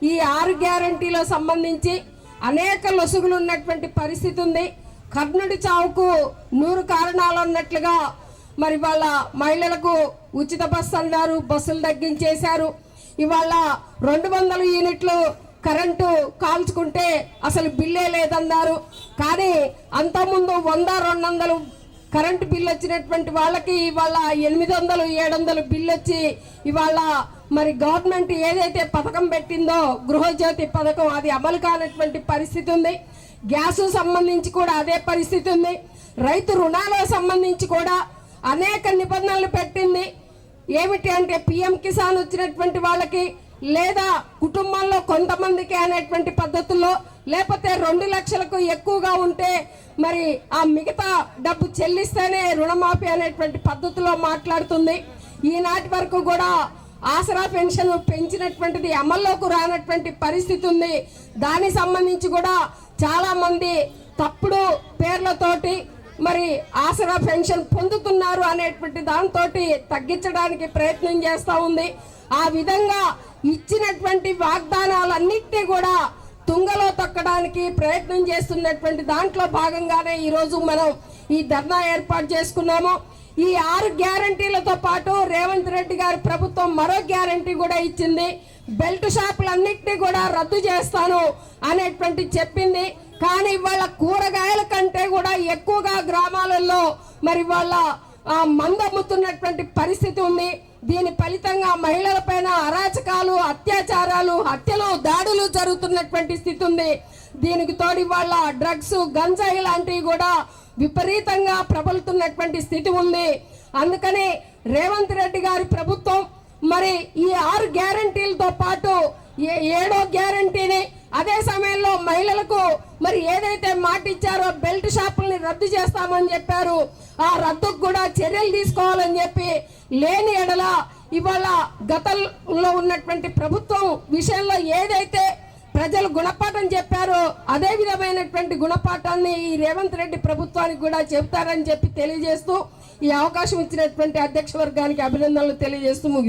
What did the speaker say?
ఈ 6 గ్యారంటీలో సంబంధించి అనేక లొసుగులు ఉన్నటువంటి పరిస్థితి ఉంది. కర్ణుడి చావుకు 100 కారణాలు అన్నట్లుగా మరి వాళ్ళ మహిళలకు ఉచిత బస్సు అన్నారు, బస్సులు తగ్గించేశారు. ఇవాళ 200 యూనిట్లు కరెంటు కాల్చుకుంటే అసలు బిల్లే లేదన్నారు. కానీ అంతకుముందు 100-200 కరెంటు బిల్లు వచ్చినటువంటి వాళ్ళకి ఇవాళ 800-700 బిల్లు వచ్చి ఇవాళ మరి గవర్నమెంట్ ఏదైతే పథకం పెట్టిందో గృహజ్యోతి పథకం అది అమలు కానటువంటి పరిస్థితి ఉంది. గ్యాసు సంబంధించి కూడా అదే పరిస్థితి ఉంది. రైతు రుణాలకు సంబంధించి కూడా అనేక నిబంధనలు పెట్టింది. ఏమిటి అంటే పిఎం కిసాన్ వచ్చినటువంటి వాళ్ళకి లేదా కుటుంబంలో కొంతమందికి అనేటువంటి పద్ధతుల్లో, లేకపోతే 2 లక్షలకు ఎక్కువగా ఉంటే మరి ఆ మిగతా డబ్బు చెల్లిస్తేనే రుణమాఫీ అనేటువంటి పద్ధతిలో మాట్లాడుతుంది. ఈనాటి వరకు కూడా ఆసరా పెన్షన్ పెంచినటువంటిది అమల్లోకి రానటువంటి పరిస్థితి ఉంది. దానికి సంబంధించి కూడా చాలా మంది తప్పుడు పేర్లతోటి మరి ఆసరా పెన్షన్ పొందుతున్నారు అనేటువంటి దాంతో తగ్గించడానికి ప్రయత్నం చేస్తూ ఉంది. ఆ విధంగా ఇచ్చినటువంటి వాగ్దానాలన్నింటినీ కూడా తుంగలో తొక్కడానికి ప్రయత్నం చేస్తున్నటువంటి దాంట్లో భాగంగానే ఈరోజు మనం ఈ ధర్నా ఏర్పాటు చేసుకున్నాము. ఈ 6 గ్యారంటీలతో పాటు రేవంత్ రెడ్డి గారి ప్రభుత్వం మరో గ్యారంటీ కూడా ఇచ్చింది. బెల్ట్ షాపులన్నింటినీ కూడా రద్దు చేస్తాను అనేటువంటి చెప్పింది. కానీ ఇవాళ కూరగాయల కంటే కూడా ఎక్కువగా గ్రామాలలో మరి వాళ్ళ మందు అమ్ముతున్నటువంటి పరిస్థితి ఉంది. దీని ఫలితంగా మహిళల పైన అరాచకాలు, అత్యాచారాలు, హత్యలు, దాడులు జరుగుతున్నటువంటి స్థితి ఉంది. దీనికి తోడి వాళ్ళ డ్రగ్స్, గంజాయి లాంటివి కూడా విపరీతంగా ప్రబలుతున్నటువంటి స్థితి ఉంది. అందుకని రేవంత్ రెడ్డి గారి ప్రభుత్వం మరి ఈ 6 గ్యారంటీలతో పాటు 7వ గ్యారంటీని అదే సమయంలో మహిళలకు మరి ఏదైతే మాట ఇచ్చారో బెల్ట్ షాపుల్ని రద్దు చేస్తామని చెప్పారు, ఆ రద్దుకు కూడా చర్యలు తీసుకోవాలని చెప్పి లేని ఎడల ఇవాళ గతంలో ఉన్నటువంటి ప్రభుత్వం విషయంలో ఏదైతే ప్రజలు గుణపాఠం చెప్పారో అదే విధమైనటువంటి గుణపాఠాన్ని ఈ రేవంత్ రెడ్డి ప్రభుత్వానికి కూడా చెబుతారని చెప్పి తెలియజేస్తూ ఈ అవకాశం ఇచ్చినటువంటి అధ్యక్ష వర్గానికి అభినందనలు తెలియజేస్తూ ముగిస్తాను.